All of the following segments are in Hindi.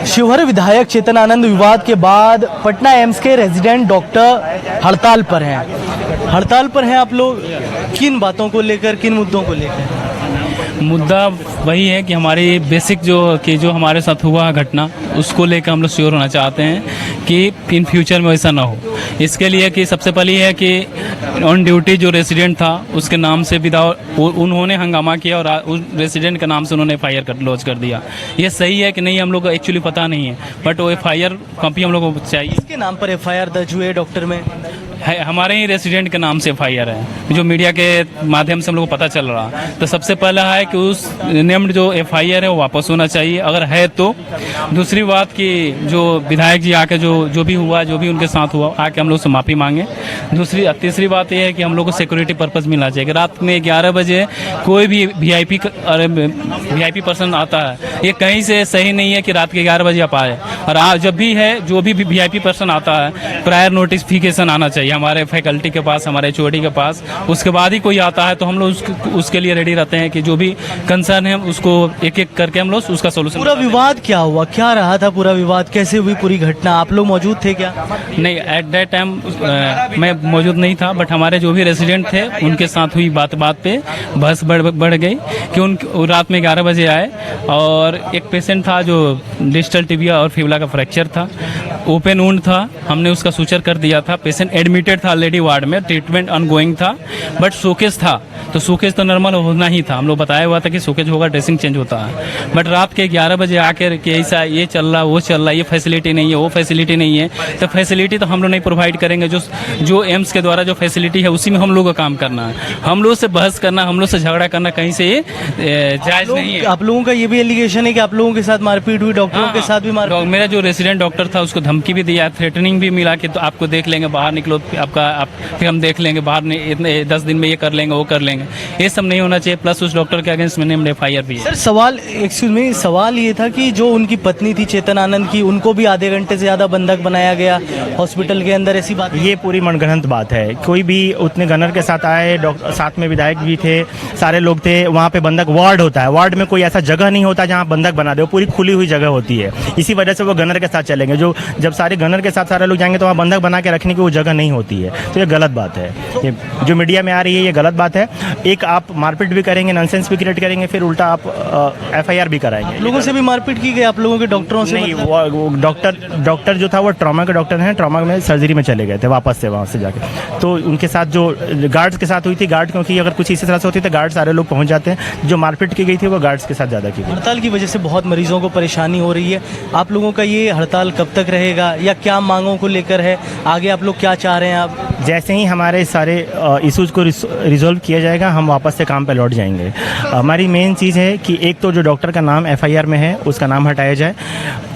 शिवहर विधायक चेतन आनंद विवाद के बाद पटना एम्स के रेजिडेंट डॉक्टर हड़ताल पर हैं। हड़ताल पर हैं आप लोग, किन बातों को लेकर, किन मुद्दों को लेकर? मुद्दा वही है कि हमारी बेसिक जो हमारे साथ हुआ घटना, उसको लेकर हम लोग श्योर होना चाहते हैं कि इन फ्यूचर में वैसा ना हो। इसके लिए कि सबसे पहले है कि ऑन ड्यूटी जो रेसिडेंट था उसके नाम से उन्होंने हंगामा किया और उस रेसिडेंट के नाम से उन्होंने FIR लॉन्च कर दिया। ये सही है कि नहीं हम लोग को एक्चुअली पता नहीं है, बट वो FIR कॉपी हम लोग को चाहिए। किसके नाम पर FIR दर्ज हुए डॉक्टर में? है हमारे ही रेसिडेंट के नाम से FIR है, जो मीडिया के माध्यम से हम लोग को पता चल रहा। तो सबसे पहला है कि उस नेम्ड जो FIR है वो वापस होना चाहिए, अगर है तो। दूसरी बात कि जो विधायक जी आके जो भी हुआ, जो भी उनके साथ हुआ, आके हम लोग से माफ़ी मांगे। तीसरी बात ये है कि हम लोग को सिक्योरिटी पर्पज़ मिलना चाहिए कि रात में 11 बजे कोई भी VIP पर्सन आता है, ये कहीं से सही नहीं है कि रात के 11 बजे आप आए। और जब भी है जो भी VIP पर्सन आता है, प्रायर नोटिफिकेशन आना चाहिए हमारे फैकल्टी के पास, हमारे HOD के पास। उसके बाद ही कोई आता है तो हम लोग उसके लिए रेडी रहते हैं कि जो भी कंसर्न है उसको एक एक करके हम लोग उसका सोल्यूशन। पूरा विवाद क्या हुआ, क्या रहा था पूरा विवाद, कैसे हुई पूरी घटना? आप लोग मौजूद थे क्या? नहीं, एट दैट टाइम मैं मौजूद नहीं था, बट हमारे जो भी रेसिडेंट थे उनके साथ हुई बात पे बहस बढ़ गई कि उन रात में 11 बजे आए और एक पेशेंट था जो डिस्टल टिबिया और फिबुला का फ्रैक्चर था, ओपन वुंड था। हमने उसका सूचर कर दिया था। पेशेंट एडमिटेड था ऑलरेडी वार्ड में, ट्रीटमेंट ऑनगोइंग था, बट शोकेस था तो शोकेस तो नॉर्मल होना ही था। हम लोग बताया हुआ था कि शोकेस होगा, ड्रेसिंग चेंज होता है। बट रात के 11 बजे आकर कि ऐसा ये चल रहा, वो चल रहा, ये फैसिलिटी नहीं है, वो फैसिलिटी नहीं है। तो फैसिलिटी तो हम लोग नहीं प्रोवाइड करेंगे। जो एम्स के द्वारा जो फैसिलिटी है उसी में हम लोग का काम करना है। हम लोग से बहस करना, हम लोग से झगड़ा करना कहीं से ये जायज़ नहीं है। आप लोगों का ये भी एलिगेशन है कि आप लोगों के साथ मारपीट हुई, डॉक्टरों के साथ भी मारपीट? मेरा जो रेसिडेंट डॉक्टर था उसको धमकी भी दिया, थ्रेटनिंग भी मिला कि तो आपको देख लेंगे, बाहर निकलो, फिर हम देख लेंगे, बाहर इतने 10 दिन में ये कर लेंगे, वो कर लेंगे। ये सब नहीं होना चाहिए। प्लस उस डॉक्टर के अगेंस्ट मैंने FIR भी है। सर सवाल ये था कि जो उनकी पत्नी थी चेतन आनंद की, उनको भी आधे घंटे से ज़्यादा बंधक बनाया गया हॉस्पिटल के अंदर, ऐसी बात? ये पूरी मनगढ़ंत बात है। कोई भी उतने गनर के साथ आए, साथ में विधायक भी थे, सारे लोग थे। वहाँ पे बंधक वार्ड होता है, वार्ड में कोई ऐसा जगह नहीं होता जहाँ बंधक बना दे, वो पूरी खुली हुई जगह होती है। इसी वजह से वो गनर के साथ चलेंगे। जब सारे गनर के साथ सारे लोग जाएंगे तो वहाँ बंधक बना के रखने की वो जगह नहीं होती है। तो ये गलत बात है, ये जो मीडिया में आ रही है ये गलत बात है। एक आप मारपीट भी करेंगे, नॉनसेंस भी क्रिएट करेंगे, फिर उल्टा आप FIR भी कराएंगे। लोगों से भी मारपीट की गई आप लोगों के डॉक्टरों से? नहीं, वो डॉक्टर जो था वो ट्रॉमा के डॉक्टर हैं, ट्रॉमा में सर्जरी में चले गए थे वापस से वहाँ से जाके। तो उनके साथ जो गार्ड्स के साथ हुई थी, गार्ड क्योंकि अगर कुछ इसी तरह से होती तो गार्ड सारे लोग पहुँच जाते हैं। जो मारपीट की गई थी वो गार्ड्स के साथ ज़्यादा की गई। हड़ताल की वजह से बहुत मरीजों को परेशानी हो रही है। आप लोगों का ये हड़ताल कब तक रहेगा या क्या मांगों को लेकर है? आगे आप लोग क्या चाह रहे हैं? आप जैसे ही हमारे सारे इश्यूज़ को रिजॉल्व किया जाएगा हम वापस से काम पे लौट जाएंगे। हमारी मेन चीज़ है कि एक तो जो डॉक्टर का नाम FIR में है उसका नाम हटाया जाए,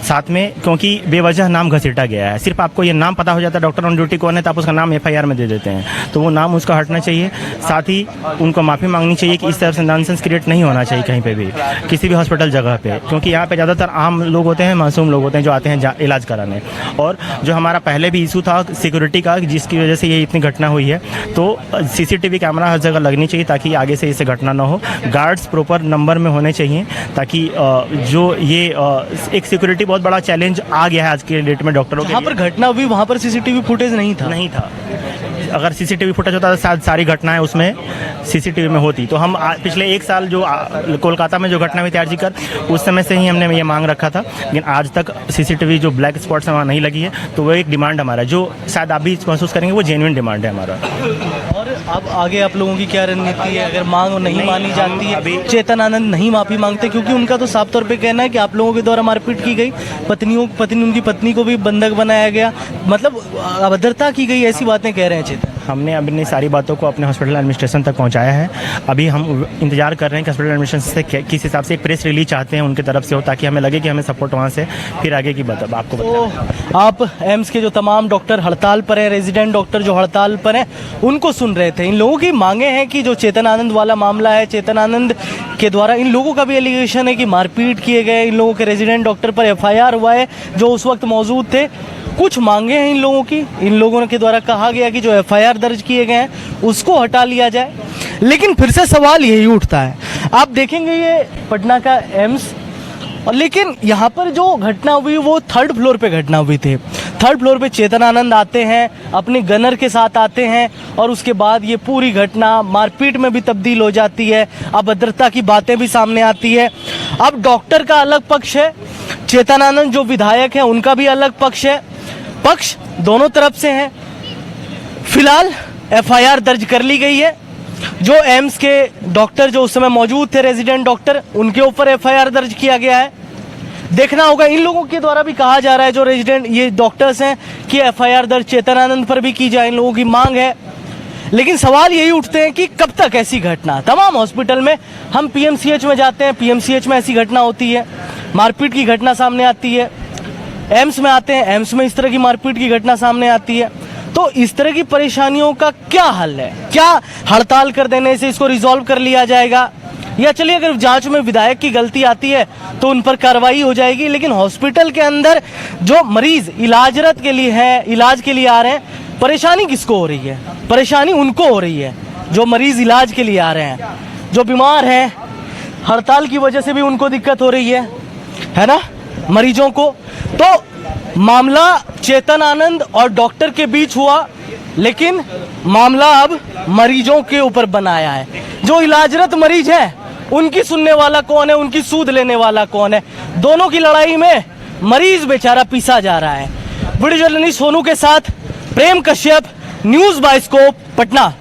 साथ में क्योंकि बेवजह नाम घसीटा गया है। सिर्फ आपको ये नाम पता हो जाता है डॉक्टर ऑन ड्यूटी कौन है तो आप उसका नाम FIR में दे देते हैं, तो वो नाम उसका हटना चाहिए। साथ ही उनको माफ़ी मांगनी चाहिए कि इस तरह से नॉनसेंस क्रिएट नहीं होना चाहिए कहीं पे भी, किसी भी हॉस्पिटल जगह पे, क्योंकि यहाँ पे ज़्यादातर आम लोग होते हैं, मासूम लोग होते हैं जो आते हैं इलाज कराने। और जो हमारा पहले भी इशू था सिक्योरिटी का, जिसकी वजह से ये इतनी घटना हुई है, तो CCTV कैमरा हर जगह लगनी चाहिए ताकि आगे से इससे घटना ना हो। गार्ड्स प्रॉपर नंबर में होने चाहिए ताकि जो ये एक सिक्योरिटी बहुत बड़ा चैलेंज आ गया है आज के डेट में डॉक्टरों के। जहाँ पर घटना हुई वहाँ पर CCTV फुटेज नहीं था। अगर CCTV फुटेज होता तो शायद सारी घटनाएं उसमें CCTV में होती। तो हम पिछले 1 साल जो कोलकाता में जो घटना हुई थी RG कर, उस समय से ही हमने ये मांग रखा था, लेकिन आज तक CCTV जो ब्लैक स्पॉट्स वहाँ नहीं लगी है। तो वो एक डिमांड हमारा, जो शायद आप भी महसूस करेंगे, वो जेन्युइन डिमांड है हमारा। और अब आगे आप लोगों की क्या रणनीति है अगर मांग नहीं मानी जाती है? अभी चेतन आनंद नहीं माफ़ी मांगते क्योंकि उनका तो साफ तौर पे कहना है कि आप लोगों के द्वारा मारपीट की गई, उनकी पत्नी को भी बंधक बनाया गया, मतलब अभद्रता की गई, ऐसी बातें कह रहे हैं चेतन। हमने अपनी सारी बातों को अपने हॉस्पिटल एडमिनिस्ट्रेशन तक पहुंचाया है। अभी हम इंतजार कर रहे हैं कि हॉस्पिटल एडमिनिस्ट्रेशन से किस हिसाब से एक प्रेस रिलीज चाहते हैं उनकी तरफ से हो, ताकि हमें लगे कि हमें सपोर्ट वहाँ से फिर आगे की बात आपको तो आप एम्स के जो तमाम डॉक्टर हड़ताल पर हैं, रेजिडेंट डॉक्टर जो हड़ताल पर हैं, उनको सुन रहे थे। इन लोगों की मांगे हैं कि जो चेतन आनंद वाला मामला है, चेतन आनंद के द्वारा इन लोगों का भी एलिगेशन है कि मारपीट किए गए, इन लोगों के रेजिडेंट डॉक्टर पर FIR हुआ है जो उस वक्त मौजूद थे। कुछ मांगे हैं इन लोगों की, इन लोगों के द्वारा कहा गया कि जो FIR दर्ज किए गए हैं उसको हटा लिया जाए। लेकिन फिर से सवाल यही उठता है, आप देखेंगे ये पटना का एम्स और लेकिन यहाँ पर जो घटना हुई वो 3rd फ्लोर पे घटना हुई थी। 3rd फ्लोर पे चेतन आनंद आते हैं, अपने गनर के साथ आते हैं और उसके बाद ये पूरी घटना मारपीट में भी तब्दील हो जाती है, अभद्रता की बातें भी सामने आती है। अब डॉक्टर का अलग पक्ष है, चेतन आनंद जो विधायक है उनका भी अलग पक्ष है, पक्ष दोनों तरफ से हैं। फिलहाल एफआईआर दर्ज कर ली गई है। जो एम्स के डॉक्टर जो उस समय मौजूद थे, रेजिडेंट डॉक्टर, उनके ऊपर एफआईआर दर्ज किया गया है। देखना होगा, इन लोगों के द्वारा भी कहा जा रहा है, जो रेजिडेंट ये डॉक्टर्स हैं, कि एफआईआर दर्ज चेतन आनंद पर भी की जाए, इन लोगों की मांग है। लेकिन सवाल यही उठते हैं कि कब तक ऐसी घटना, तमाम हॉस्पिटल में, हम पीएमसीएच में जाते हैं, पीएमसीएच में ऐसी घटना होती है, मारपीट की घटना सामने आती है। एम्स में आते हैं, एम्स में इस तरह की मारपीट की घटना सामने आती है। तो इस तरह की परेशानियों का क्या हल है? क्या हड़ताल कर देने से इसको रिजॉल्व कर लिया जाएगा, या चलिए अगर जांच में विधायक की गलती आती है तो उन पर कार्रवाई हो जाएगी, लेकिन हॉस्पिटल के अंदर जो मरीज इलाजरत के लिए है, इलाज के लिए आ रहे हैं, परेशानी किसको हो रही है? परेशानी उनको हो रही है जो मरीज इलाज के लिए आ रहे हैं, जो बीमार हैं, हड़ताल की वजह से भी उनको दिक्कत हो रही है ना, मरीजों को। तो मामला चेतन आनंद और डॉक्टर के बीच हुआ, लेकिन मामला अब मरीजों के ऊपर बनाया है। जो इलाजरत मरीज है उनकी सुनने वाला कौन है, उनकी सूद लेने वाला कौन है? दोनों की लड़ाई में मरीज बेचारा पीसा जा रहा है। वीडियो जर्नलिस्ट सोनू के साथ प्रेम कश्यप, न्यूज़ बाइस्कोप, पटना।